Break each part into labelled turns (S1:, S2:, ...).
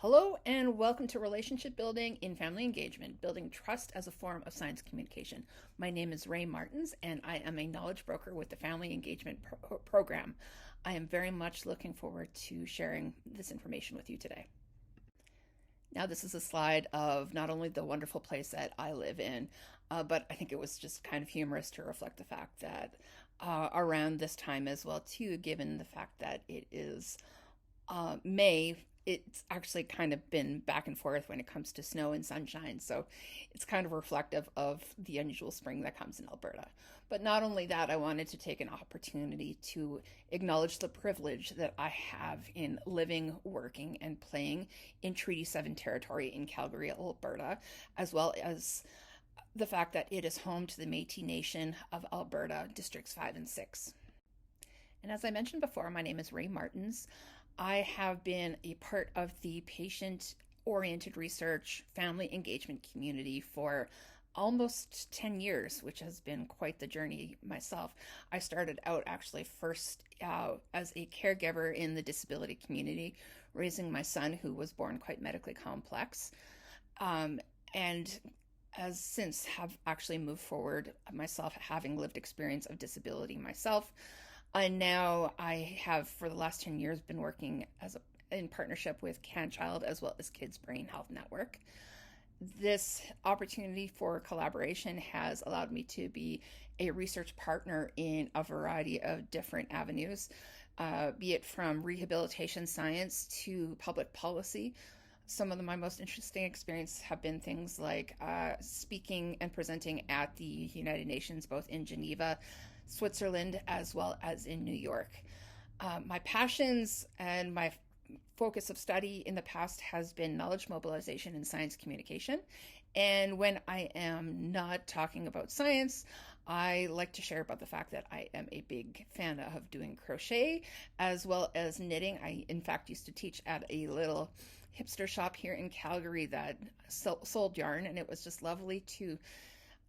S1: Hello and welcome to Relationship Building in Family Engagement, building trust as a form of science communication. My name is Rae Martens and I am a knowledge broker with the Family Engagement Program. I am very much looking forward to sharing this information with you today. Now, this is a slide of not only the wonderful place that I live in, but I think it was just kind of humorous to reflect the fact that around this time as well, too, given the fact that it is May, it's actually kind of been back and forth when it comes to snow and sunshine. So it's kind of reflective of the unusual spring that comes in Alberta. But not only that, I wanted to take an opportunity to acknowledge the privilege that I have in living, working, and playing in Treaty 7 territory in Calgary, Alberta, as well as the fact that it is home to the Métis Nation of Alberta, Districts 5 and 6. And as I mentioned before, my name is Rae Martens. I have been a part of the patient-oriented research family engagement community for almost 10 years, which has been quite the journey myself. I started out actually first as a caregiver in the disability community, raising my son who was born quite medically complex, and as since have actually moved forward myself, having lived experience of disability myself. And now I have, for the last 10 years, been working in partnership with CanChild as well as Kids Brain Health Network. This opportunity for collaboration has allowed me to be a research partner in a variety of different avenues, be it from rehabilitation science to public policy. Some of my most interesting experiences have been things like speaking and presenting at the United Nations, both in Geneva, Switzerland, as well as in New York. My passions and my focus of study in the past has been knowledge mobilization and science communication. And when I am not talking about science, I like to share about the fact that I am a big fan of doing crochet as well as knitting. I, in fact, used to teach at a little hipster shop here in Calgary that sold yarn, and it was just lovely to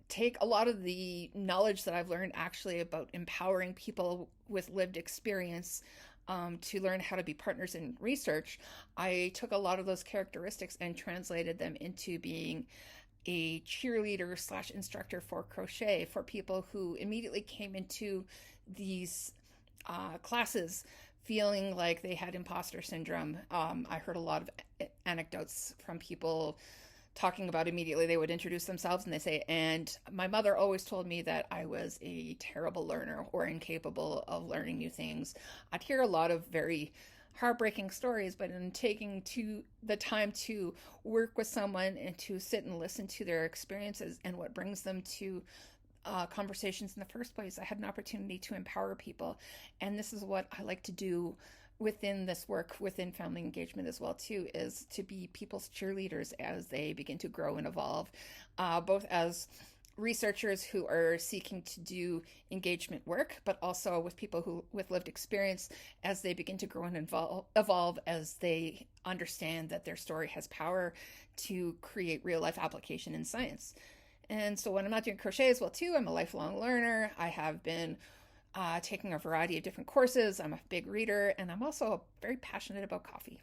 S1: take a lot of the knowledge that I've learned actually about empowering people with lived experience to learn how to be partners in research. I took a lot of those characteristics and translated them into being a cheerleader / instructor for crochet for people who immediately came into these classes feeling like they had imposter syndrome. I heard a lot of anecdotes from people talking about immediately they would introduce themselves and they say, and my mother always told me that I was a terrible learner or incapable of learning new things. I'd hear a lot of very heartbreaking stories, but in taking the time to work with someone and to sit and listen to their experiences and what brings them to conversations in the first place, I had an opportunity to empower people. And this is what I like to do within this work, within family engagement as well too, is to be people's cheerleaders as they begin to grow and evolve, both as researchers who are seeking to do engagement work, but also with people who with lived experience as they begin to grow and evolve as they understand that their story has power to create real life application in science. And so when I'm not doing crochet as well too, I'm a lifelong learner. I have been taking a variety of different courses. I'm a big reader, and I'm also very passionate about coffee.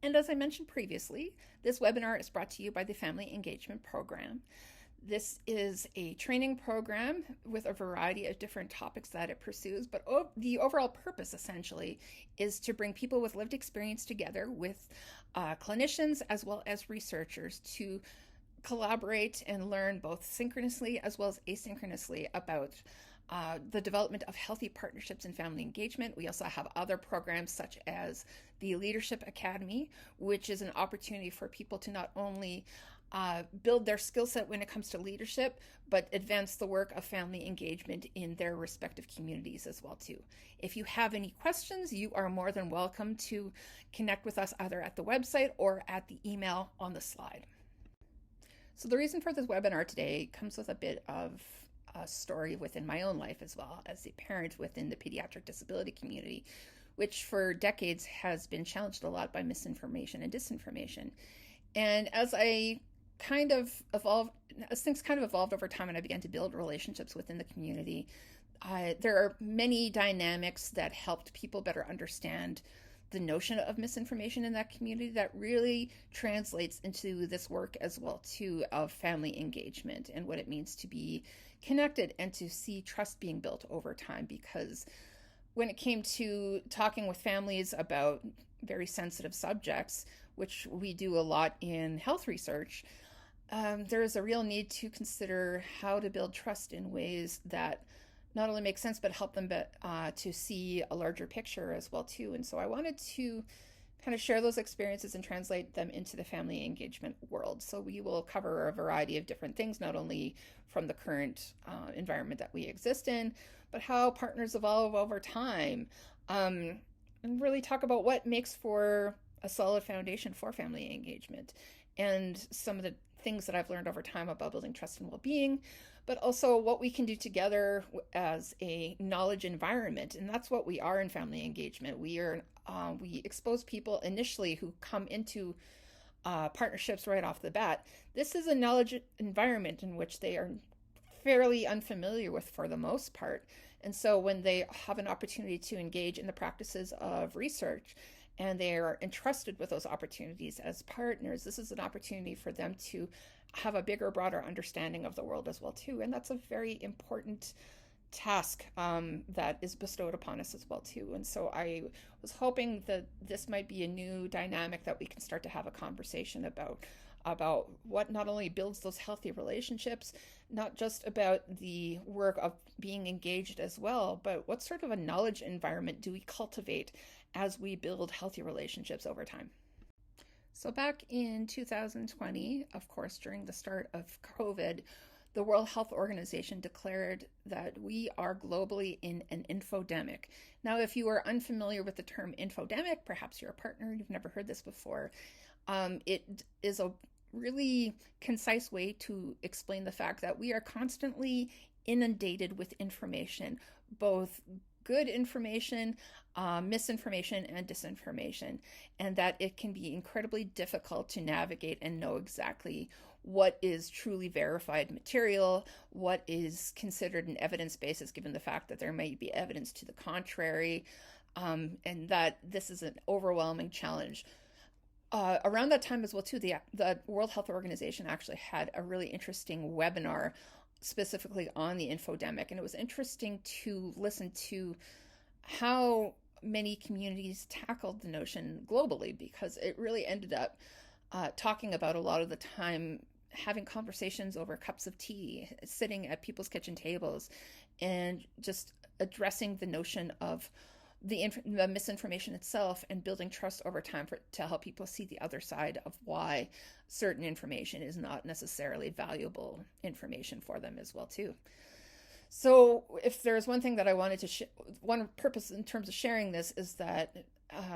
S1: And as I mentioned previously, this webinar is brought to you by the Family Engagement Program. This is a training program with a variety of different topics that it pursues, but the overall purpose essentially is to bring people with lived experience together with clinicians as well as researchers to collaborate and learn both synchronously as well as asynchronously about the development of healthy partnerships in family engagement. We also have other programs such as the Leadership Academy, which is an opportunity for people to not only build their skill set when it comes to leadership, but advance the work of family engagement in their respective communities as well too. If you have any questions, you are more than welcome to connect with us either at the website or at the email on the slide. So the reason for this webinar today comes with a bit of a story within my own life as well as a parent within the pediatric disability community, which for decades has been challenged a lot by misinformation and disinformation. And as things kind of evolved over time and I began to build relationships within the community, there are many dynamics that helped people better understand the notion of misinformation in that community that really translates into this work as well too of family engagement and what it means to be connected and to see trust being built over time. Because when it came to talking with families about very sensitive subjects, which we do a lot in health research, there is a real need to consider how to build trust in ways that not only make sense but help them to see a larger picture as well too. And so I wanted to kind of share those experiences and translate them into the family engagement world. So we will cover a variety of different things, not only from the current environment that we exist in, but how partners evolve over time, and really talk about what makes for a solid foundation for family engagement and some of the things that I've learned over time about building trust and well-being, but also what we can do together as a knowledge environment. And that's what we are in family engagement. We expose people initially who come into partnerships right off the bat. This is a knowledge environment in which they are fairly unfamiliar with for the most part. And so when they have an opportunity to engage in the practices of research and they are entrusted with those opportunities as partners, this is an opportunity for them to have a bigger, broader understanding of the world as well too. And that's a very important task that is bestowed upon us as well too. And so I was hoping that this might be a new dynamic that we can start to have a conversation about what not only builds those healthy relationships, not just about the work of being engaged as well, but what sort of a knowledge environment do we cultivate as we build healthy relationships over time. So back in 2020, of course, during the start of COVID, the World Health Organization declared that we are globally in an infodemic. Now, if you are unfamiliar with the term infodemic, perhaps you're a partner, you've never heard this before, it is a really concise way to explain the fact that we are constantly inundated with information, both good information, misinformation, and disinformation, and that it can be incredibly difficult to navigate and know exactly what is truly verified material, what is considered an evidence basis, given the fact that there may be evidence to the contrary, and that this is an overwhelming challenge. Around that time as well, too, the World Health Organization actually had a really interesting webinar specifically on the infodemic, and it was interesting to listen to how many communities tackled the notion globally, because it really ended up talking about a lot of the time having conversations over cups of tea, sitting at people's kitchen tables, and just addressing the notion of the misinformation itself and building trust over time to help people see the other side of why certain information is not necessarily valuable information for them as well too. So if there's one thing that I wanted to one purpose in terms of sharing this is that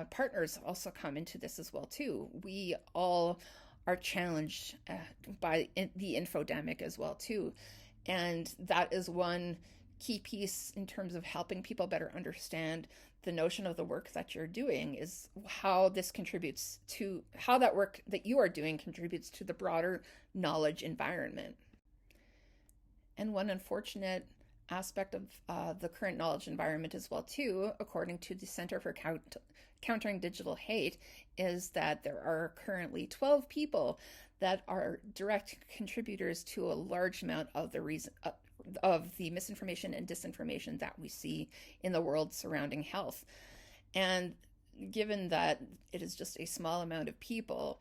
S1: partners also come into this as well too. We all are challenged by the infodemic as well too, and that is one key piece in terms of helping people better understand the notion of the work that you're doing, is how this contributes to how that work that you are doing contributes to the broader knowledge environment. And one unfortunate aspect of the current knowledge environment as well too, according to the Center for Countering Digital Hate, is that there are currently 12 people that are direct contributors to a large amount of the misinformation and disinformation that we see in the world surrounding health. And given that it is just a small amount of people,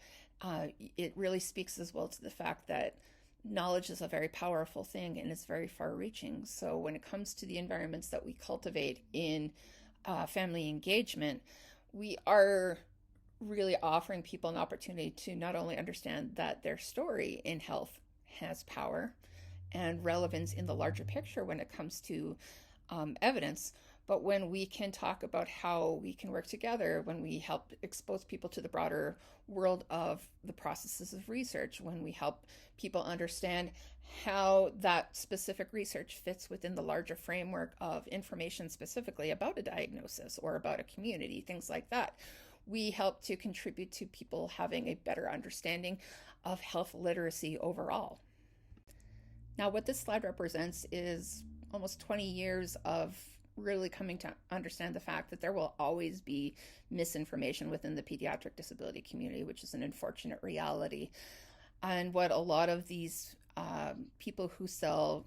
S1: it really speaks as well to the fact that knowledge is a very powerful thing and it's very far-reaching. So when it comes to the environments that we cultivate in family engagement, we are really offering people an opportunity to not only understand that their story in health has power and relevance in the larger picture when it comes to evidence, but when we can talk about how we can work together, when we help expose people to the broader world of the processes of research, when we help people understand how that specific research fits within the larger framework of information specifically about a diagnosis or about a community, things like that, we help to contribute to people having a better understanding of health literacy overall. Now, what this slide represents is almost 20 years of really coming to understand the fact that there will always be misinformation within the pediatric disability community, which is an unfortunate reality. And what a lot of these people who sell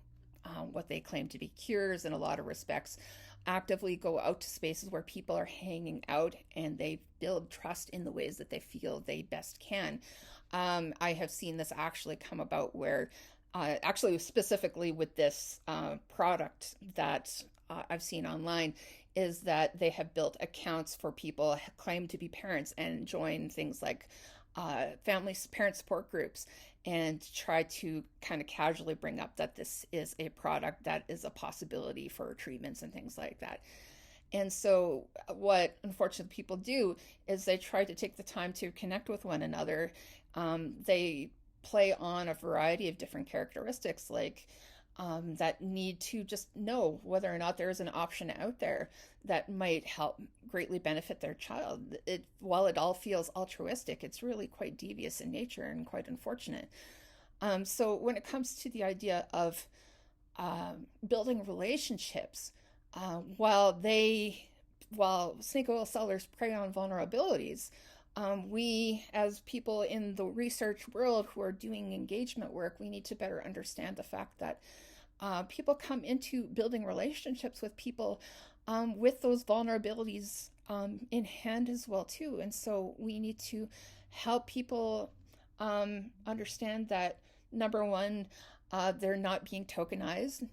S1: what they claim to be cures in a lot of respects actively go out to spaces where people are hanging out, and they build trust in the ways that they feel they best can. I have seen this actually come about where, actually specifically with this product that I've seen online, is that they have built accounts for people who claim to be parents and join things like family parent support groups, and try to kind of casually bring up that this is a product that is a possibility for treatments and things like that. And so what unfortunately people do is they try to take the time to connect with one another. They play on a variety of different characteristics, like that need to just know whether or not there is an option out there that might help greatly benefit their child. While it all feels altruistic, it's really quite devious in nature and quite unfortunate. So when it comes to the idea of building relationships, while snake oil sellers prey on vulnerabilities, we, as people in the research world who are doing engagement work, we need to better understand the fact that people come into building relationships with people with those vulnerabilities in hand as well too. And so we need to help people understand that, number one, they're not being tokenized,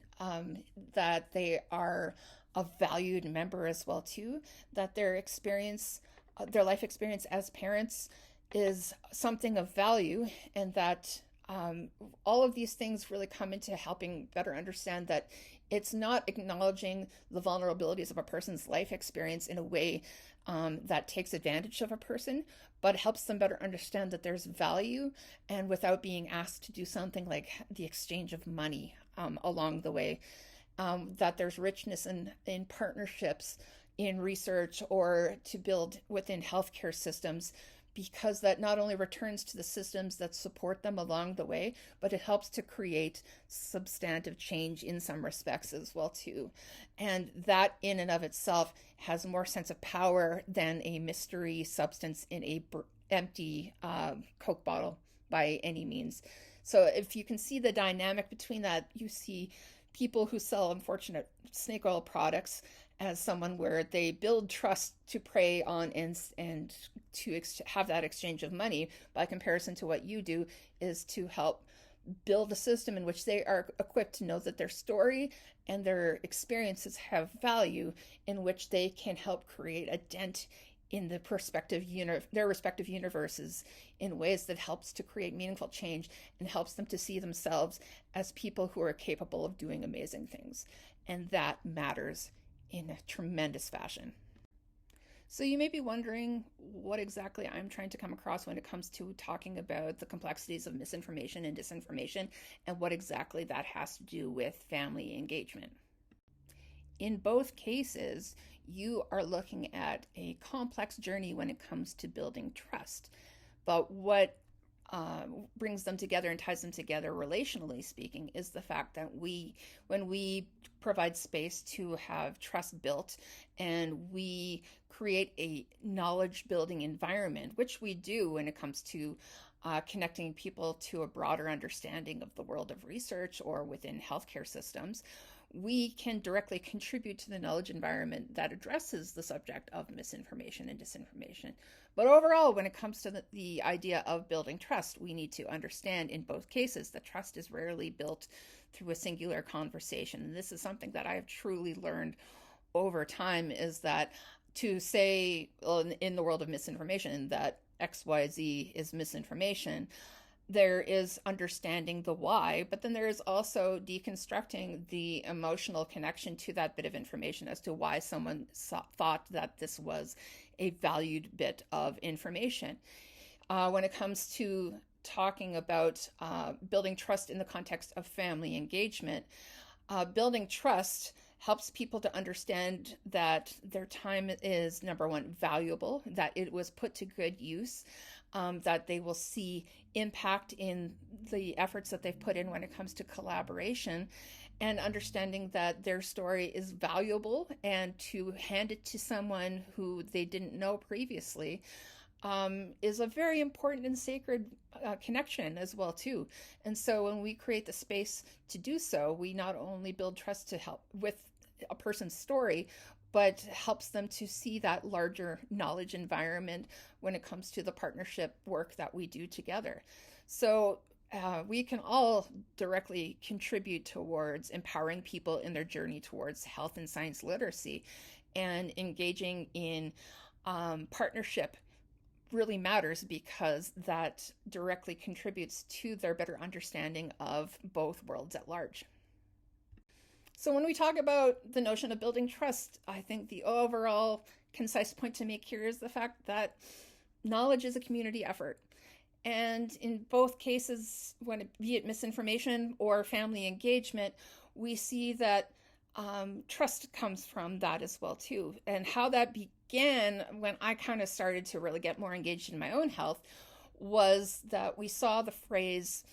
S1: that they are a valued member as well too, that their life experience as parents is something of value, and that all of these things really come into helping better understand that it's not acknowledging the vulnerabilities of a person's life experience in a way that takes advantage of a person, but helps them better understand that there's value, and without being asked to do something like the exchange of money along the way, that there's richness in partnerships, in research, or to build within healthcare systems, because that not only returns to the systems that support them along the way, but it helps to create substantive change in some respects as well too. And that in and of itself has more sense of power than a mystery substance in a empty Coke bottle by any means. So if you can see the dynamic between that, you see people who sell unfortunate snake oil products as someone where they build trust to prey on and to have that exchange of money, by comparison to what you do is to help build a system in which they are equipped to know that their story and their experiences have value, in which they can help create a dent in their respective universes in ways that helps to create meaningful change and helps them to see themselves as people who are capable of doing amazing things. And that matters in a tremendous fashion. So you may be wondering what exactly I'm trying to come across when it comes to talking about the complexities of misinformation and disinformation, and what exactly that has to do with family engagement. In both cases, you are looking at a complex journey when it comes to building trust. But what brings them together and ties them together, relationally speaking, is the fact that when we provide space to have trust built, and we create a knowledge building environment, which we do when it comes to connecting people to a broader understanding of the world of research or within healthcare systems, we can directly contribute to the knowledge environment that addresses the subject of misinformation and disinformation. But overall, when it comes to the idea of building trust, we need to understand in both cases that trust is rarely built through a singular conversation. And this is something that I have truly learned over time, is that to say, well, in the world of misinformation, that XYZ is misinformation, there is understanding the why, but then there is also deconstructing the emotional connection to that bit of information as to why someone thought that this was a valued bit of information. When it comes to talking about building trust in the context of family engagement, building trust helps people to understand that their time is, number one, valuable, that it was put to good use, that they will see impact in the efforts that they've put in when it comes to collaboration, and understanding that their story is valuable, and to hand it to someone who they didn't know previously is a very important and sacred connection as well too. And so when we create the space to do so, we not only build trust to help with a person's story, but helps them to see that larger knowledge environment when it comes to the partnership work that we do together. So we can all directly contribute towards empowering people in their journey towards health and science literacy, and engaging in partnership really matters because that directly contributes to their better understanding of both worlds at large. So when we talk about the notion of building trust, I think the overall concise point to make here is the fact that knowledge is a community effort. And in both cases, when it, be it misinformation or family engagement, we see that trust comes from that as well too. And how that began when I kind of started to really get more engaged in my own health was that we saw the phrase,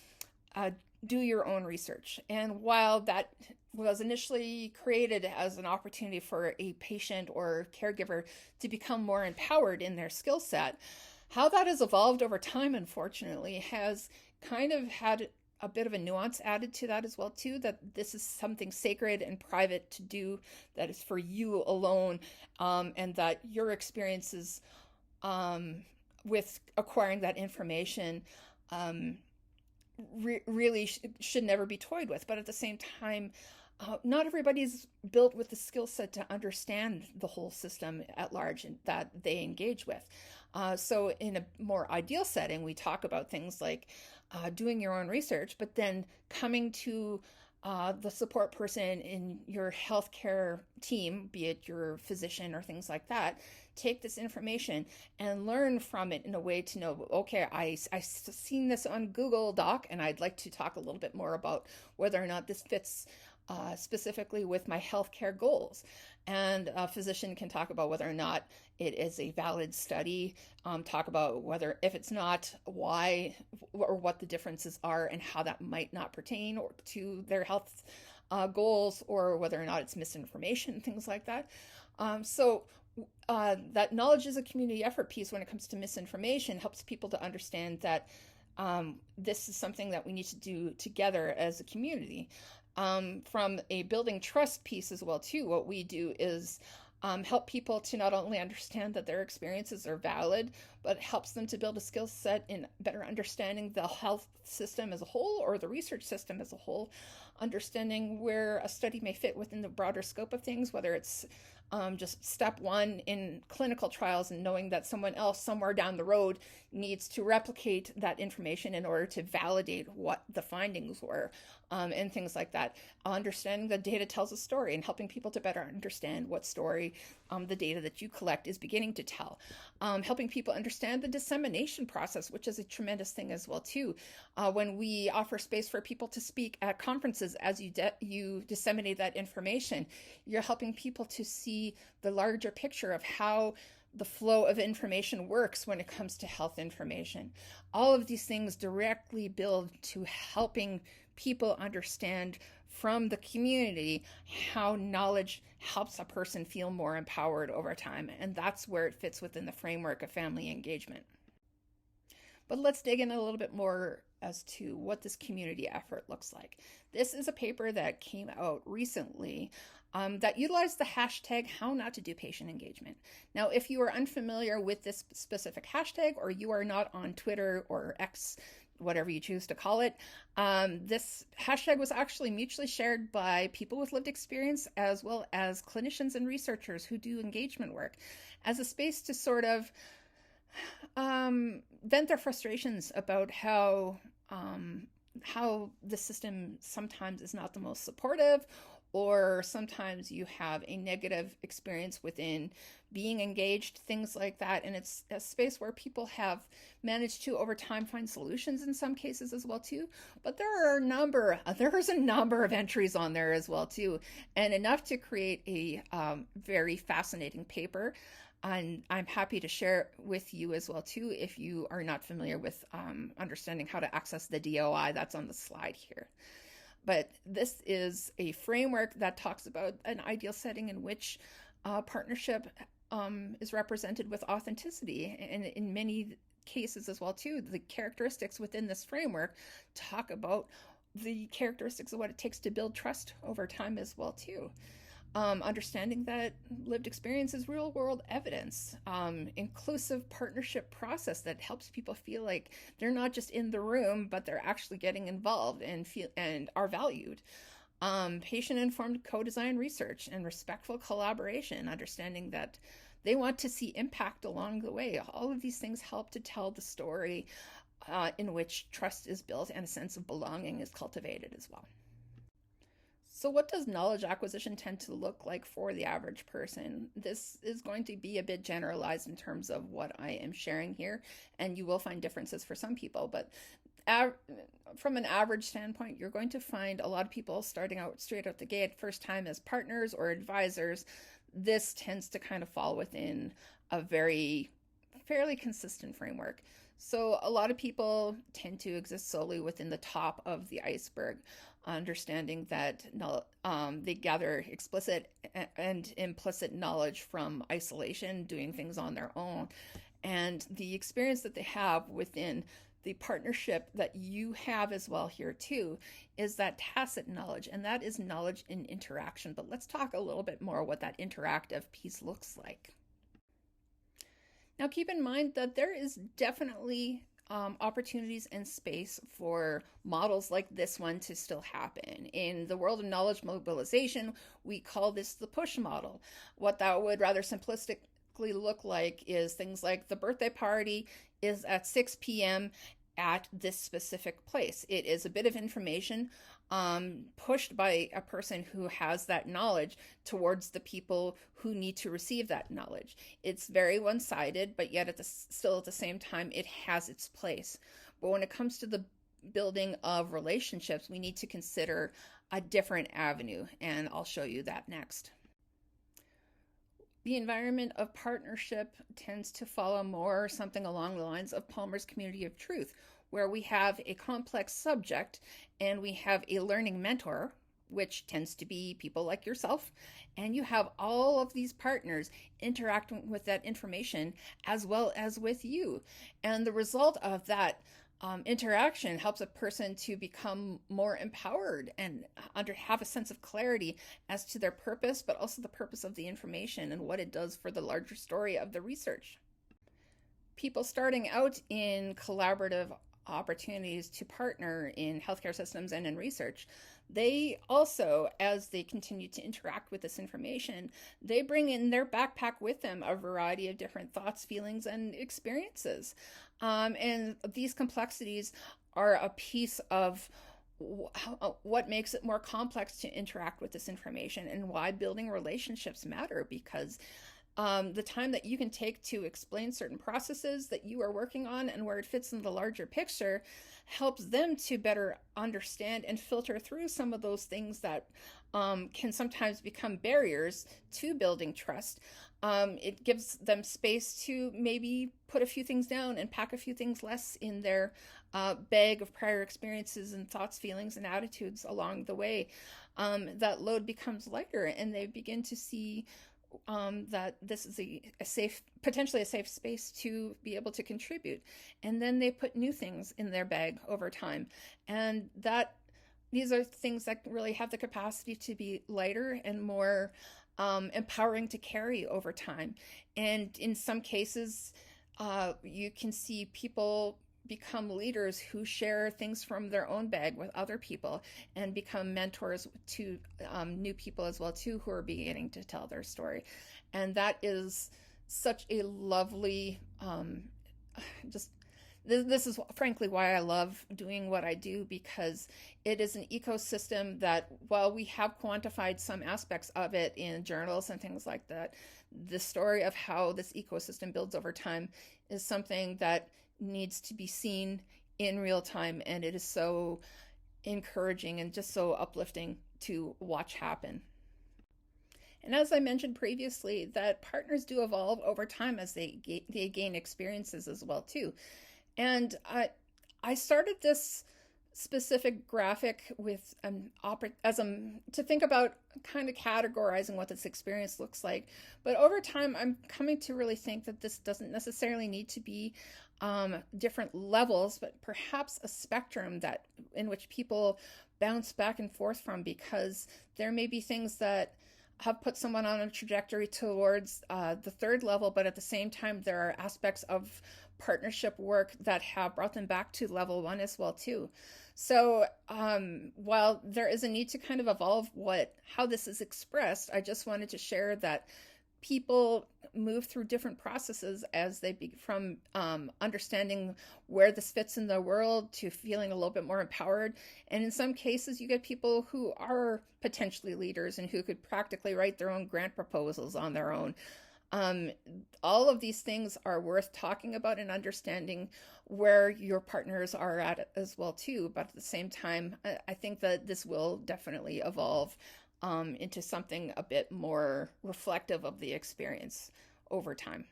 S1: do your own research. And while that was initially created as an opportunity for a patient or caregiver to become more empowered in their skill set, how that has evolved over time, unfortunately, has kind of had a bit of a nuance added to that as well too, that this is something sacred and private to do, that is for you alone, and that your experiences with acquiring that information really should never be toyed with. But at the same time, not everybody's built with the skill set to understand the whole system at large that they engage with. So in a more ideal setting, we talk about things like doing your own research, but then coming to the support person in your healthcare team, be it your physician or things like that, take this information and learn from it in a way to know, okay, I've seen this on Google Doc, and I'd like to talk a little bit more about whether or not this fits specifically with my healthcare goals. And a physician can talk about whether or not it is a valid study, talk about whether, if it's not, why or what the differences are and how that might not pertain to their health goals, or whether or not it's misinformation, things like that. So that knowledge is a community effort piece when it comes to misinformation helps people to understand that this is something that we need to do together as a community. From a building trust piece as well too, what we do is help people to not only understand that their experiences are valid, but helps them to build a skill set in better understanding the health system as a whole, or the research system as a whole, understanding where a study may fit within the broader scope of things, whether it's just step one in clinical trials, and knowing that someone else somewhere down the road needs to replicate that information in order to validate what the findings were, and things like that. Understanding that data tells a story, and helping people to better understand what story the data that you collect is beginning to tell. Helping people understand the dissemination process, which is a tremendous thing as well too. When we offer space for people to speak at conferences, as you disseminate that information, you're helping people to see the larger picture of how the flow of information works when it comes to health information. All of these things directly build to helping people understand from the community how knowledge helps a person feel more empowered over time. And that's where it fits within the framework of family engagement. But let's dig in a little bit more as to what this community effort looks like. This is a paper that came out recently that utilized the hashtag how not to do patient engagement. Now, if you are unfamiliar with this specific hashtag, or you are not on Twitter or X, whatever you choose to call it, this hashtag was actually mutually shared by people with lived experience, as well as clinicians and researchers who do engagement work, as a space to sort of vent their frustrations about how the system sometimes is not the most supportive, or sometimes you have a negative experience within being engaged, things like that. And it's a space where people have managed to, over time, find solutions in some cases as well too. But there's a number of entries on there as well too, and enough to create a very fascinating paper. And I'm happy to share with you as well too, if you are not familiar with understanding how to access the DOI that's on the slide here. But this is a framework that talks about an ideal setting in which partnership is represented with authenticity, and in many cases as well too, the characteristics within this framework talk about the characteristics of what it takes to build trust over time as well too. Understanding that lived experience is real world evidence, inclusive partnership process that helps people feel like they're not just in the room, but they're actually getting involved and feel and are valued. Patient informed co-design research and respectful collaboration, understanding that they want to see impact along the way. All of these things help to tell the story in which trust is built and a sense of belonging is cultivated as well. So what does knowledge acquisition tend to look like for the average person? This is going to be a bit generalized in terms of what I am sharing here, and you will find differences for some people, but from an average standpoint, you're going to find a lot of people starting out straight out the gate, first time as partners or advisors. This tends to kind of fall within a fairly consistent framework. So a lot of people tend to exist solely within the top of the iceberg, understanding that they gather explicit and implicit knowledge from isolation, doing things on their own. And the experience that they have within the partnership that you have as well here too is that tacit knowledge, and that is knowledge in interaction. But let's talk a little bit more what that interactive piece looks like. Now, keep in mind that there is definitely opportunities and space for models like this one to still happen. In the world of knowledge mobilization, we call this the push model. What that would rather simplistically look like is things like the birthday party is at 6 p.m. at this specific place. It is a bit of information pushed by a person who has that knowledge towards the people who need to receive that knowledge. It's very one-sided, but yet still at the same time, it has its place. But when it comes to the building of relationships, we need to consider a different avenue, and I'll show you that next. The environment of partnership tends to follow more something along the lines of Palmer's community of truth, where we have a complex subject and we have a learning mentor, which tends to be people like yourself, and you have all of these partners interacting with that information as well as with you. And the result of that interaction helps a person to become more empowered and have a sense of clarity as to their purpose, but also the purpose of the information and what it does for the larger story of the research. People starting out in collaborative opportunities to partner in healthcare systems and in research, they also, as they continue to interact with this information, they bring in their backpack with them a variety of different thoughts, feelings, and experiences. And these complexities are a piece of what makes it more complex to interact with this information and why building relationships matter, because the time that you can take to explain certain processes that you are working on and where it fits in the larger picture helps them to better understand and filter through some of those things that can sometimes become barriers to building trust. It gives them space to maybe put a few things down and pack a few things less in their bag of prior experiences and thoughts, feelings, and attitudes along the way. That load becomes lighter, and they begin to see that this is potentially a safe space to be able to contribute. And then they put new things in their bag over time. And these are things that really have the capacity to be lighter and more empowering to carry over time. And in some cases, you can see people become leaders who share things from their own bag with other people and become mentors to new people as well too, who are beginning to tell their story. And that is such a lovely this is frankly why I love doing what I do, because it is an ecosystem that, while we have quantified some aspects of it in journals and things like that, the story of how this ecosystem builds over time is something that needs to be seen in real time, and it is so encouraging and just so uplifting to watch happen. And as I mentioned previously, that partners do evolve over time as they gain experiences as well too. And I started this specific graphic with to think about kind of categorizing what this experience looks like. But over time, I'm coming to really think that this doesn't necessarily need to be different levels, but perhaps a spectrum that in which people bounce back and forth from, because there may be things that have put someone on a trajectory towards the third level, but at the same time, there are aspects of partnership work that have brought them back to level one as well too. So while there is a need to kind of evolve how this is expressed, I just wanted to share that people move through different processes as they from understanding where this fits in the world to feeling a little bit more empowered. And in some cases, you get people who are potentially leaders and who could practically write their own grant proposals on their own. All of these things are worth talking about and understanding where your partners are at as well too. But at the same time, I think that this will definitely evolve into something a bit more reflective of the experience over time.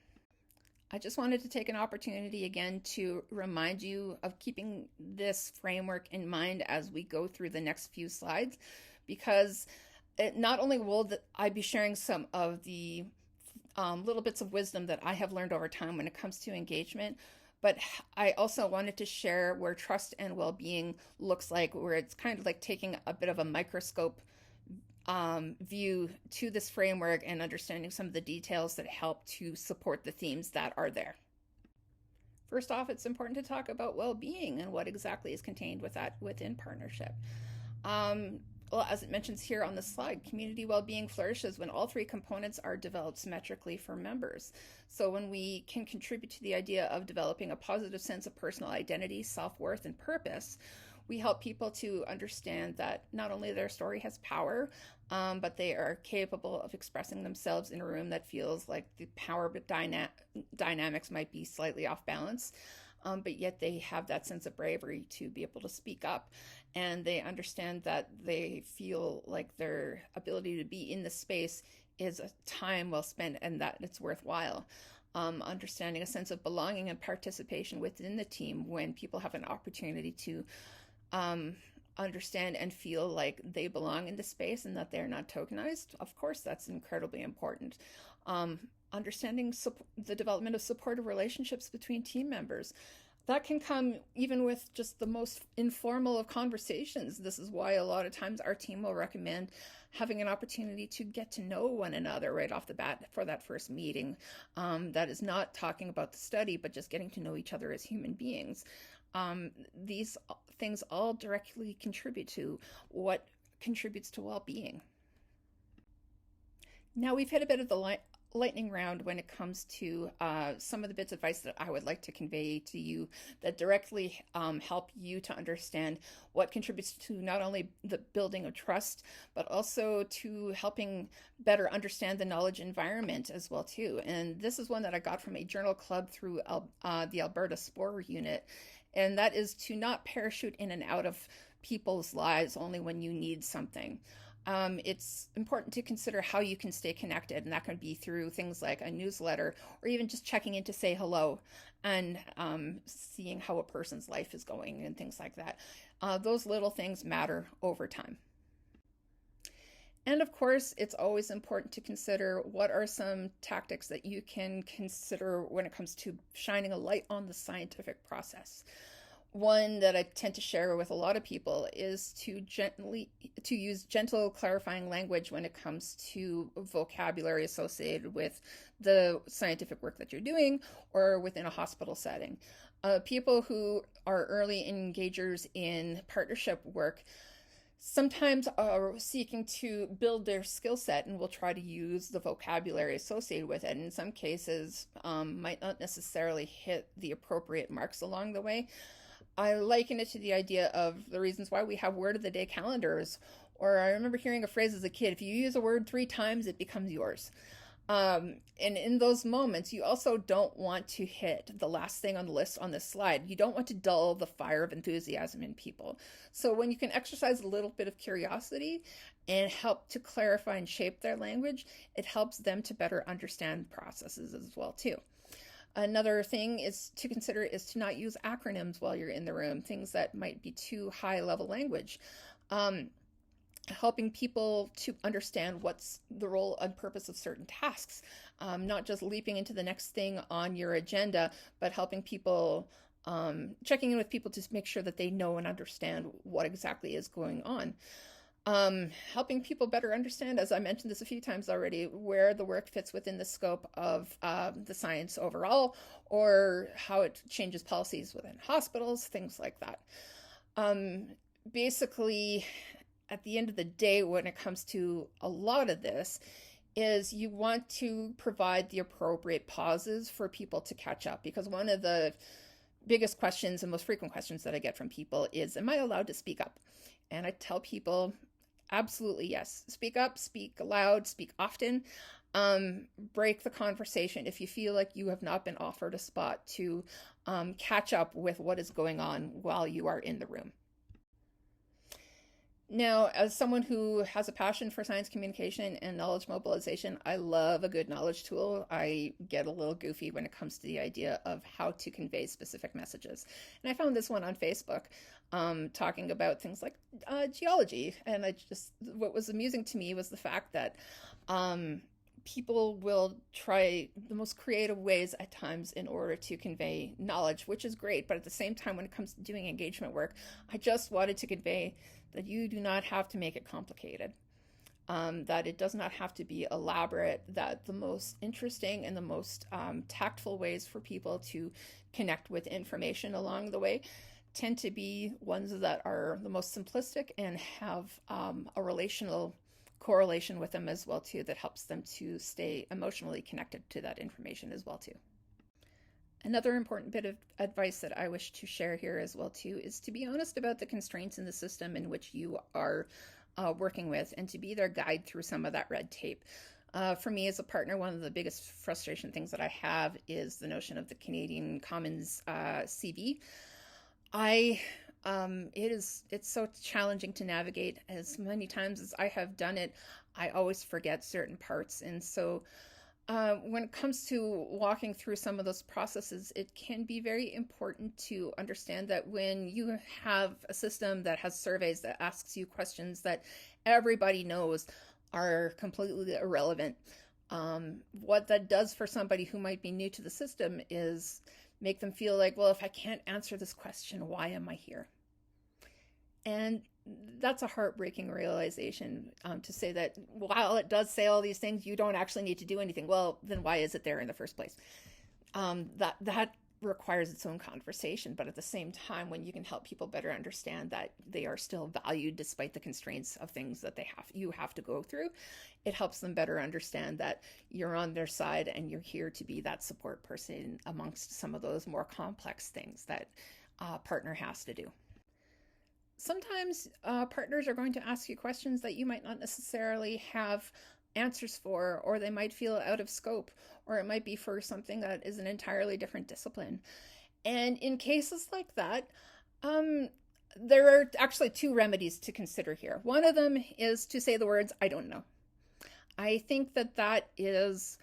S1: I just wanted to take an opportunity again to remind you of keeping this framework in mind as we go through the next few slides, because not only will I be sharing some of the little bits of wisdom that I have learned over time when it comes to engagement, but I also wanted to share where trust and well-being looks like, where it's kind of like taking a bit of a microscope view to this framework and understanding some of the details that help to support the themes that are there. First off, it's important to talk about well-being and what exactly is contained within partnership. Well, as it mentions here on the slide, community well-being flourishes when all three components are developed symmetrically for members. So when we can contribute to the idea of developing a positive sense of personal identity, self-worth, and purpose, we help people to understand that not only their story has power, but they are capable of expressing themselves in a room that feels like the power dynamics might be slightly off balance. But yet they have that sense of bravery to be able to speak up, and they understand that they feel like their ability to be in the space is a time well spent and that it's worthwhile. Understanding a sense of belonging and participation within the team when people have an opportunity to understand and feel like they belong in the space and that they're not tokenized. Of course, that's incredibly important. Understanding the development of supportive relationships between team members. That can come even with just the most informal of conversations. This is why a lot of times our team will recommend having an opportunity to get to know one another right off the bat for that first meeting. That is not talking about the study, but just getting to know each other as human beings. These things all directly contribute to what contributes to well-being. Now we've hit a bit of the lightning round when it comes to some of the bits of advice that I would like to convey to you that directly help you to understand what contributes to not only the building of trust, but also to helping better understand the knowledge environment as well too. And this is one that I got from a journal club through the Alberta Spore unit, and that is to not parachute in and out of people's lives only when you need something. It's important to consider how you can stay connected, and that can be through things like a newsletter or even just checking in to say hello and seeing how a person's life is going and things like that. Those little things matter over time. And of course, it's always important to consider what are some tactics that you can consider when it comes to shining a light on the scientific process. One that I tend to share with a lot of people is to use gentle, clarifying language when it comes to vocabulary associated with the scientific work that you're doing or within a hospital setting. People who are early engagers in partnership work sometimes are seeking to build their skill set and will try to use the vocabulary associated with it. And in some cases, might not necessarily hit the appropriate marks along the way. I liken it to the idea of the reasons why we have word of the day calendars. Or I remember hearing a phrase as a kid, if you use a word 3 times, it becomes yours. And in those moments, you also don't want to hit the last thing on the list on this slide. You don't want to dull the fire of enthusiasm in people. So when you can exercise a little bit of curiosity and help to clarify and shape their language, it helps them to better understand processes as well too. Another thing is to consider is to not use acronyms while you're in the room, things that might be too high level language. Helping people to understand what's the role and purpose of certain tasks, not just leaping into the next thing on your agenda, but helping people, checking in with people to make sure that they know and understand what exactly is going on. Helping people better understand, as I mentioned this a few times already, where the work fits within the scope of the science overall, or how it changes policies within hospitals, things like that. Basically, at the end of the day, when it comes to a lot of this, is you want to provide the appropriate pauses for people to catch up. Because one of the biggest questions and most frequent questions that I get from people is, am I allowed to speak up? And I tell people, absolutely yes. Speak up, speak loud, speak often. Break the conversation if you feel like you have not been offered a spot to catch up with what is going on while you are in the room. Now, as someone who has a passion for science communication and knowledge mobilization, I love a good knowledge tool. I get a little goofy when it comes to the idea of how to convey specific messages. And I found this one on Facebook, talking about things like geology. And what was amusing to me was the fact that people will try the most creative ways at times in order to convey knowledge, which is great. But at the same time, when it comes to doing engagement work, I just wanted to convey that you do not have to make it complicated, that it does not have to be elaborate, that the most interesting and the most tactful ways for people to connect with information along the way tend to be ones that are the most simplistic and have a relational correlation with them as well too, that helps them to stay emotionally connected to that information as well too. Another important bit of advice that I wish to share here as well too is to be honest about the constraints in the system in which you are working with, and to be their guide through some of that red tape. For me as a partner, one of the biggest frustration things that I have is the notion of the Canadian Commons CV. It's so challenging to navigate. As many times as I have done it, I always forget certain parts. And so when it comes to walking through some of those processes, it can be very important to understand that when you have a system that has surveys that asks you questions that everybody knows are completely irrelevant, what that does for somebody who might be new to the system is make them feel like, well, if I can't answer this question, why am I here? And that's a heartbreaking realization, to say that while it does say all these things, you don't actually need to do anything. Well, then why is it there in the first place? That requires its own conversation. But at the same time, when you can help people better understand that they are still valued despite the constraints of things that you have to go through, it helps them better understand that you're on their side and you're here to be that support person amongst some of those more complex things that a partner has to do. Sometimes partners are going to ask you questions that you might not necessarily have answers for, or they might feel out of scope, or it might be for something that is an entirely different discipline. And in cases like that, there are actually two remedies to consider here. One of them is to say the words, I don't know. I think that is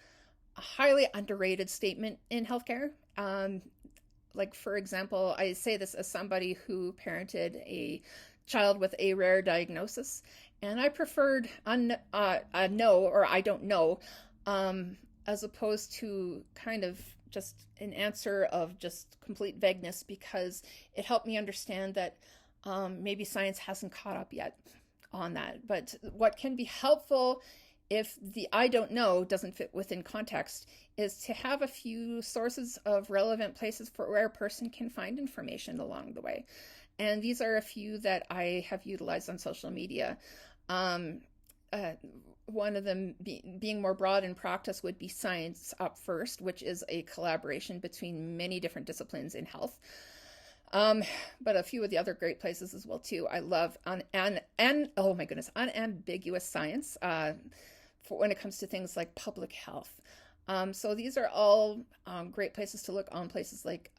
S1: a highly underrated statement in healthcare. Like, for example, I say this as somebody who parented a child with a rare diagnosis, and I preferred a no, or I don't know, as opposed to kind of just an answer of just complete vagueness, because it helped me understand that maybe science hasn't caught up yet on that. But what can be helpful if the I don't know doesn't fit within context is to have a few sources of relevant places for where a person can find information along the way. And these are a few that I have utilized on social media. One of them being more broad in practice would be Science Up First, which is a collaboration between many different disciplines in health. But a few of the other great places as well too. I love unambiguous science for when it comes to things like public health. So these are all great places to look on, places like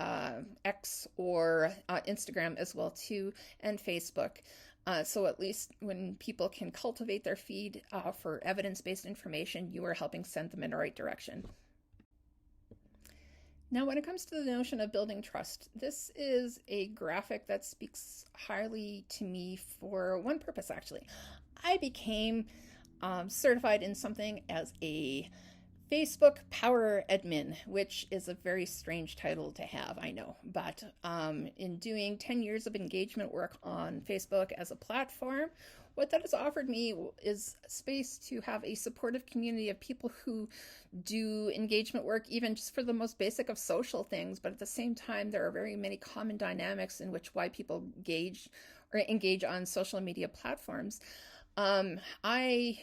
S1: X or Instagram as well too, and Facebook. So at least when people can cultivate their feed for evidence-based information, you are helping send them in the right direction. Now, when it comes to the notion of building trust, this is a graphic that speaks highly to me for one purpose, actually. I became certified in something as a Facebook Power Admin, which is a very strange title to have, I know. But in doing 10 years of engagement work on Facebook as a platform, what that has offered me is space to have a supportive community of people who do engagement work, even just for the most basic of social things. But at the same time, there are very many common dynamics in which why people engage on social media platforms. I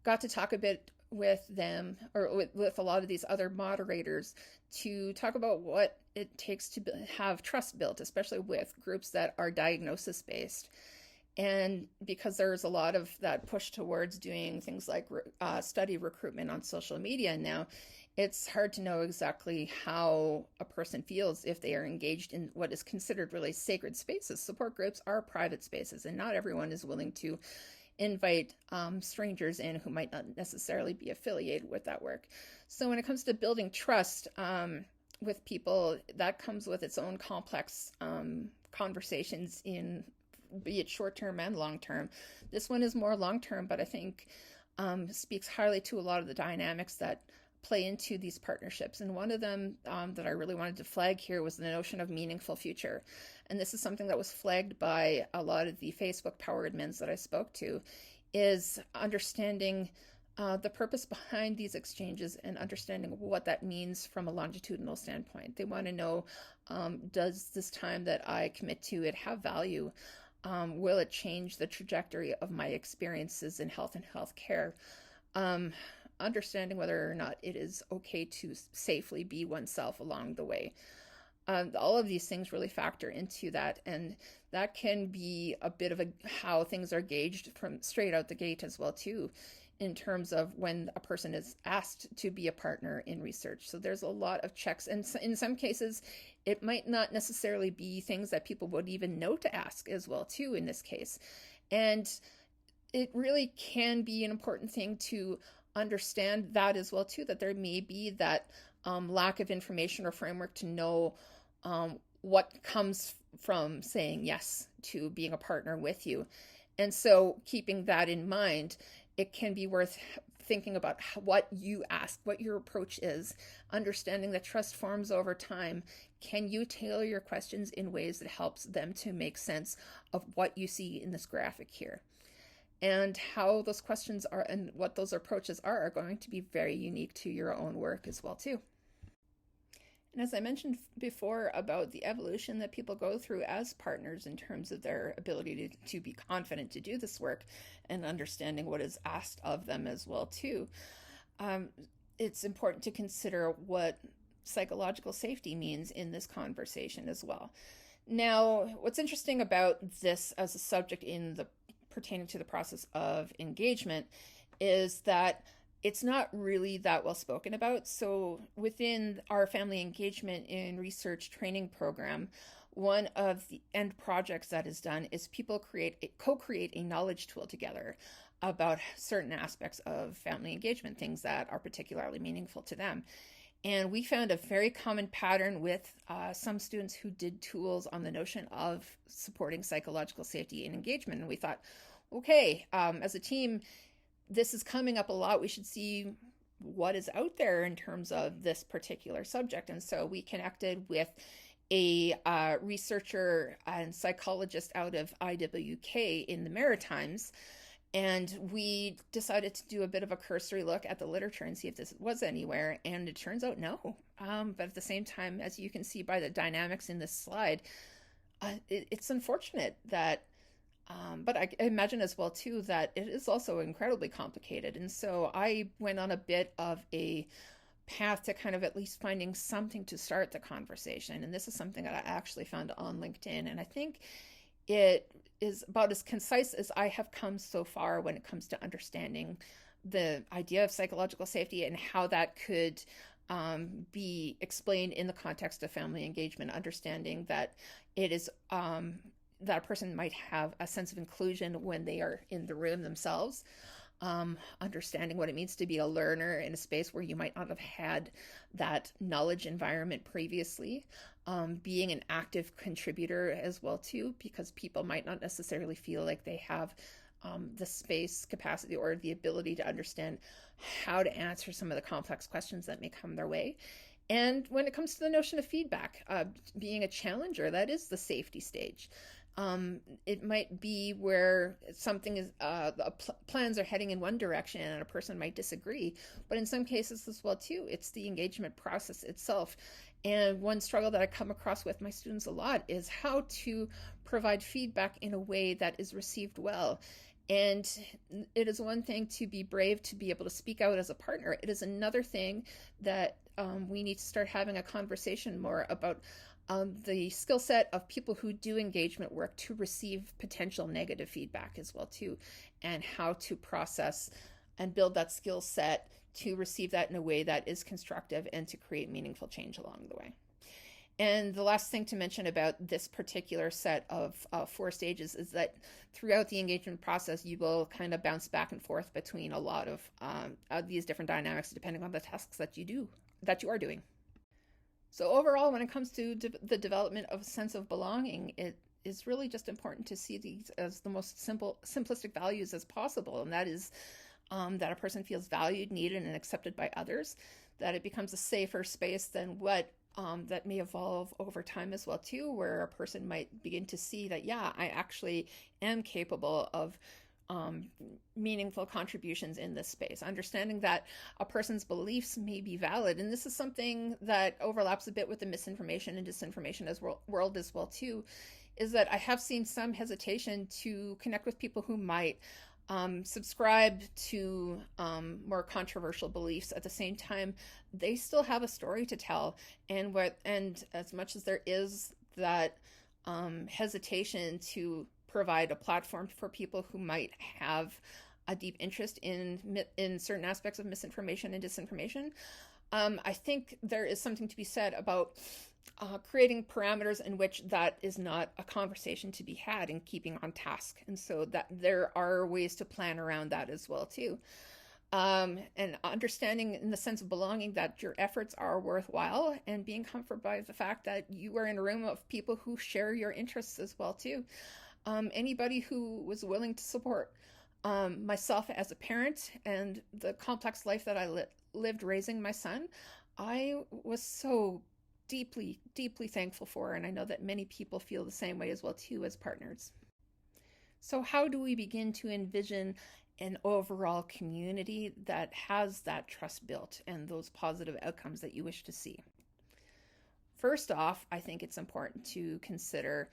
S1: got to talk a bit with them, or with a lot of these other moderators, to talk about what it takes to have trust built, especially with groups that are diagnosis based. And because there's a lot of that push towards doing things like study recruitment on social media now, it's hard to know exactly how a person feels if they are engaged in what is considered really sacred spaces. Support groups are private spaces, and not everyone is willing to invite strangers in who might not necessarily be affiliated with that work. So when it comes to building trust with people, that comes with its own complex conversations, in be it short-term and long-term. This one is more long-term, but I think speaks highly to a lot of the dynamics that play into these partnerships. And one of them that I really wanted to flag here was the notion of meaningful future. And this is something that was flagged by a lot of the Facebook Power Admins that I spoke to, is understanding the purpose behind these exchanges and understanding what that means from a longitudinal standpoint. They want to know, does this time that I commit to it have value? Will it change the trajectory of my experiences in health and healthcare? Understanding whether or not it is okay to safely be oneself along the way. All of these things really factor into that, and that can be a bit of how things are gauged from straight out the gate as well too, in terms of when a person is asked to be a partner in research. So there's a lot of checks, and in some cases it might not necessarily be things that people would even know to ask as well too in this case. And it really can be an important thing to understand that as well too, that there may be that lack of information or framework to know what comes from saying yes to being a partner with you. And so keeping that in mind, it can be worth thinking about what you ask, what your approach is, understanding that trust forms over time. Can you tailor your questions in ways that helps them to make sense of what you see in this graphic here? And how those questions are and what those approaches are going to be very unique to your own work as well too. And as I mentioned before about the evolution that people go through as partners in terms of their ability to be confident to do this work and understanding what is asked of them as well too, it's important to consider what psychological safety means in this conversation as well. Now, what's interesting about this as a subject pertaining to the process of engagement is that it's not really that well spoken about. So within our family engagement in research training program, one of the end projects that is done is people co-create a knowledge tool together about certain aspects of family engagement, things that are particularly meaningful to them. And we found a very common pattern with some students who did tools on the notion of supporting psychological safety and engagement. And we thought, okay, as a team, this is coming up a lot. We should see what is out there in terms of this particular subject. And so we connected with a researcher and psychologist out of IWK in the Maritimes. And we decided to do a bit of a cursory look at the literature and see if this was anywhere. And it turns out no. But at the same time, as you can see by the dynamics in this slide, it's unfortunate that but I imagine as well too that it is also incredibly complicated. And so I went on a bit of a path to kind of at least finding something to start the conversation. And this is something that I actually found on LinkedIn. And I think it is about as concise as I have come so far when it comes to understanding the idea of psychological safety and how that could be explained in the context of family engagement, understanding that it is that a person might have a sense of inclusion when they are in the room themselves, understanding what it means to be a learner in a space where you might not have had that knowledge environment previously, being an active contributor as well too, because people might not necessarily feel like they have the space, capacity, or the ability to understand how to answer some of the complex questions that may come their way. And when it comes to the notion of feedback, being a challenger, that is the safety stage. It might be where something is, plans are heading in one direction and a person might disagree, but in some cases as well too, it's the engagement process itself. And one struggle that I come across with my students a lot is how to provide feedback in a way that is received well. And it is one thing to be brave to be able to speak out as a partner. It is another thing that we need to start having a conversation more about the skill set of people who do engagement work to receive potential negative feedback as well too, and how to process and build that skill set to receive that in a way that is constructive and to create meaningful change along the way. And the last thing to mention about this particular set of 4 stages is that throughout the engagement process, you will kind of bounce back and forth between a lot of these different dynamics depending on the tasks that you are doing. So overall, when it comes to the development of a sense of belonging, it is really just important to see these as the most simplistic values as possible. And that is that a person feels valued, needed, and accepted by others, that it becomes a safer space than what that may evolve over time as well too, where a person might begin to see that, yeah, I actually am capable of meaningful contributions in this space, understanding that a person's beliefs may be valid. And this is something that overlaps a bit with the misinformation and disinformation as world as well too, is that I have seen some hesitation to connect with people who might subscribe to more controversial beliefs. At the same time, they still have a story to tell, and as much as there is that hesitation to provide a platform for people who might have a deep interest in certain aspects of misinformation and disinformation, I think there is something to be said about creating parameters in which that is not a conversation to be had and keeping on task. And so that there are ways to plan around that as well too. And understanding in the sense of belonging that your efforts are worthwhile, and being comforted by the fact that you are in a room of people who share your interests as well too. Anybody who was willing to support myself as a parent and the complex life that I lived raising my son, I was so deeply, deeply thankful for, and I know that many people feel the same way as well too as partners. So how do we begin to envision an overall community that has that trust built and those positive outcomes that you wish to see? First off, I think it's important to consider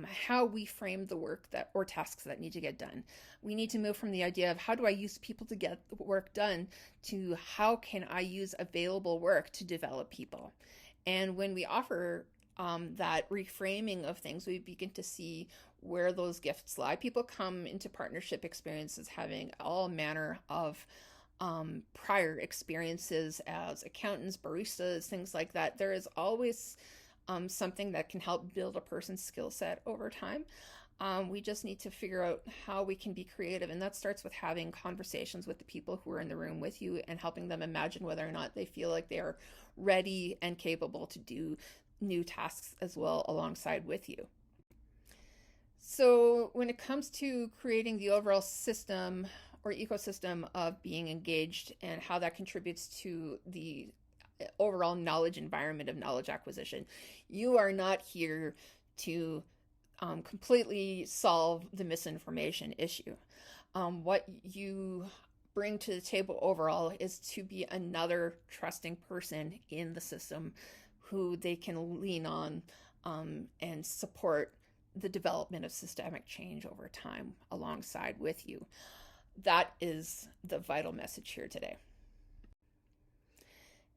S1: how we frame the work or tasks that need to get done. We need to move from the idea of how do I use people to get the work done to how can I use available work to develop people. And when we offer that reframing of things, we begin to see where those gifts lie. People come into partnership experiences having all manner of prior experiences as accountants, baristas, things like that. There is always something that can help build a person's skill set over time. We just need to figure out how we can be creative, and that starts with having conversations with the people who are in the room with you and helping them imagine whether or not they feel like they are ready and capable to do new tasks as well alongside with you. So when it comes to creating the overall system or ecosystem of being engaged and how that contributes to the overall knowledge environment of knowledge acquisition, you are not here to completely solve the misinformation issue. What you bring to the table overall is to be another trusting person in the system who they can lean on and support the development of systemic change over time alongside with you. That is the vital message here today.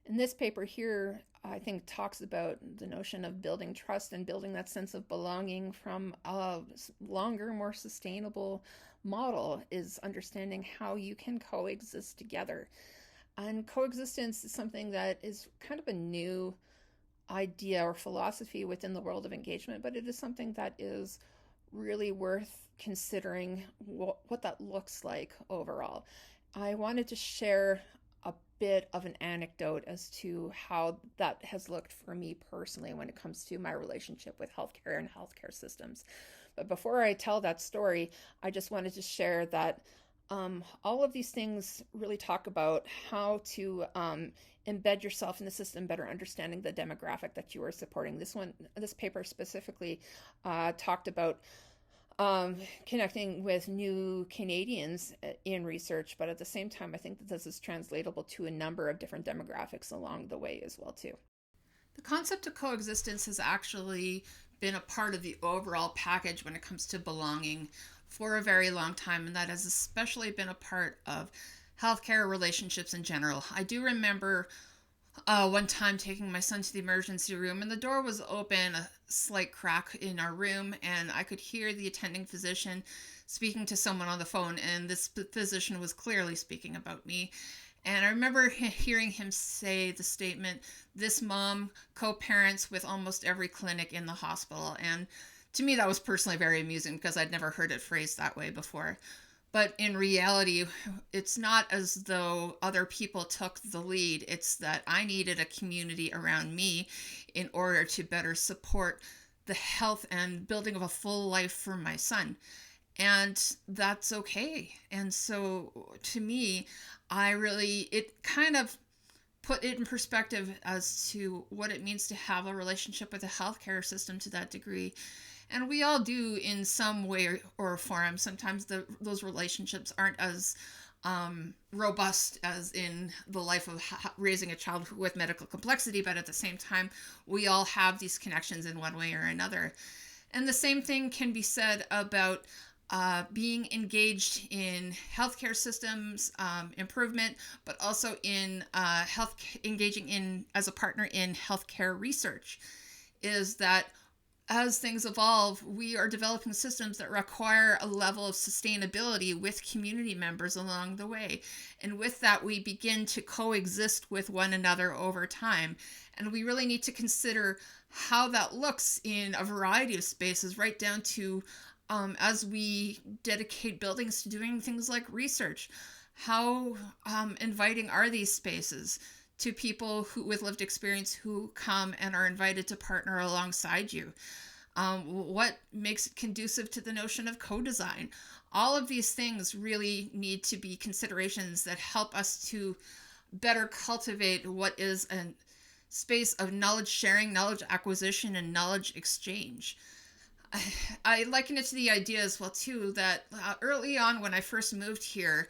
S1: And this paper here, I think, talks about the notion of building trust and building that sense of belonging from a longer, more sustainable model, is understanding how you can coexist together. And coexistence is something that is kind of a new idea or philosophy within the world of engagement, but it is something that is really worth considering what that looks like overall. I wanted to share a bit of an anecdote as to how that has looked for me personally when it comes to my relationship with healthcare and healthcare systems. But before I tell that story, I just wanted to share that all of these things really talk about how to embed yourself in the system, better understanding the demographic that you are supporting. This paper specifically talked about connecting with new Canadians in research, but at the same time, I think that this is translatable to a number of different demographics along the way as well too. The concept of coexistence has actually been a part of the overall package when it comes to belonging for a very long time, and that has especially been a part of healthcare relationships in general. I do remember one time taking my son to the emergency room, and the door was open, a slight crack in our room, and I could hear the attending physician speaking to someone on the phone, and this physician was clearly speaking about me. And I remember hearing him say the statement, "This mom co-parents with almost every clinic in the hospital." And to me, that was personally very amusing because I'd never heard it phrased that way before. But in reality, it's not as though other people took the lead. It's that I needed a community around me in order to better support the health and building of a full life for my son. And that's okay. And so to me, it kind of put it in perspective as to what it means to have a relationship with the healthcare system to that degree. And we all do in some way or form. Sometimes those relationships aren't as robust as in the life of raising a child with medical complexity, but at the same time, we all have these connections in one way or another. And the same thing can be said about being engaged in healthcare systems improvement, but also in engaging in as a partner in healthcare research, is that as things evolve, we are developing systems that require a level of sustainability with community members along the way. And with that, we begin to coexist with one another over time. And we really need to consider how that looks in a variety of spaces, right down to as we dedicate buildings to doing things like research. How inviting are these spaces to people with lived experience who come and are invited to partner alongside you? What makes it conducive to the notion of co-design? All of these things really need to be considerations that help us to better cultivate what is a space of knowledge sharing, knowledge acquisition, and knowledge exchange. I liken it to the idea as well too that early on when I first moved here,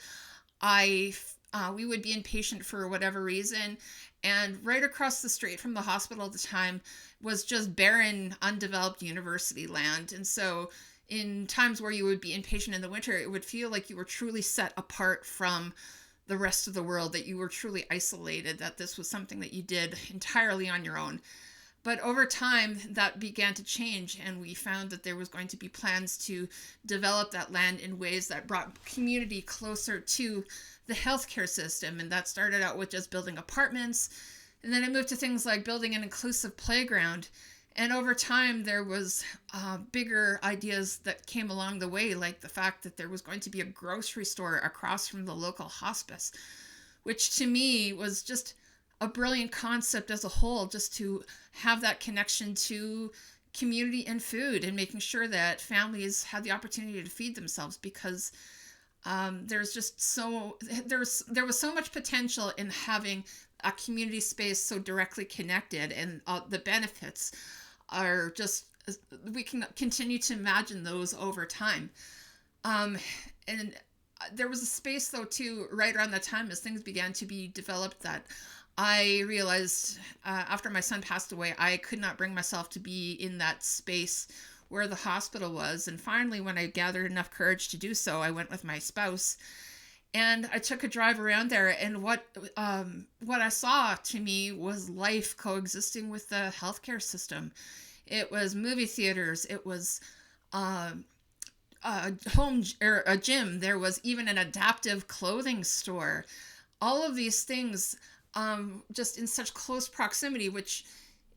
S1: we would be inpatient for whatever reason, and right across the street from the hospital at the time was just barren, undeveloped university land. And so in times where you would be inpatient in the winter, it would feel like you were truly set apart from the rest of the world, that you were truly isolated, that this was something that you did entirely on your own. But over time, that began to change, and we found that there was going to be plans to develop that land in ways that brought community closer to the healthcare system. And that started out with just building apartments, and then it moved to things like building an inclusive playground. And over time, there was bigger ideas that came along the way, like the fact that there was going to be a grocery store across from the local hospice, which to me was just a brilliant concept as a whole, just to have that connection to community and food and making sure that families had the opportunity to feed themselves, because there was so much potential in having a community space so directly connected, and the benefits are just, we can continue to imagine those over time. And there was a space though too, right around that time as things began to be developed, that I realized after my son passed away, I could not bring myself to be in that space where the hospital was. And finally, when I gathered enough courage to do so, I went with my spouse and I took a drive around there. And what I saw to me was life coexisting with the healthcare system. It was movie theaters. It was a home or a gym. There was even an adaptive clothing store. All of these things just in such close proximity, which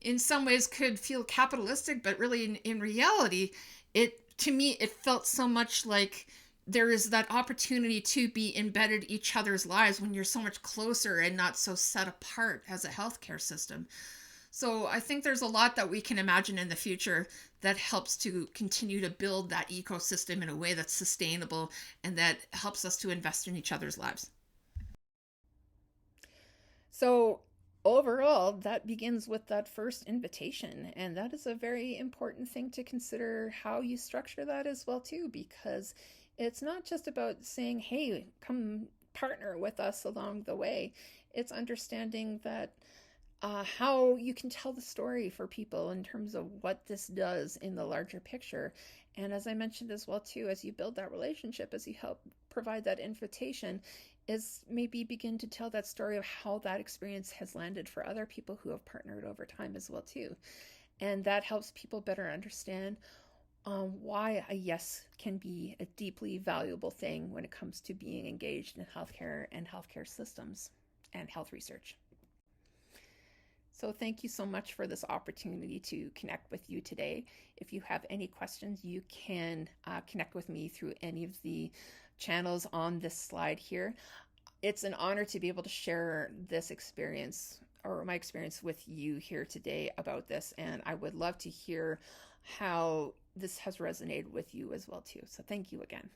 S1: in some ways could feel capitalistic, but really in reality, it to me, it felt so much like there is that opportunity to be embedded each other's lives when you're so much closer and not so set apart as a healthcare system. So I think there's a lot that we can imagine in the future that helps to continue to build that ecosystem in a way that's sustainable and that helps us to invest in each other's lives. So overall, that begins with that first invitation, and that is a very important thing to consider how you structure that as well too, because it's not just about saying, hey, come partner with us along the way. It's understanding that how you can tell the story for people in terms of what this does in the larger picture. And as I mentioned as well too, as you build that relationship, as you help provide that invitation, is maybe begin to tell that story of how that experience has landed for other people who have partnered over time as well too. And that helps people better understand why a yes can be a deeply valuable thing when it comes to being engaged in healthcare and healthcare systems and health research. So thank you so much for this opportunity to connect with you today. If you have any questions, you can connect with me through any of the channels on this slide here. It's an honor to be able to share this experience or my experience with you here today about this, and I would love to hear how this has resonated with you as well too. So thank you again.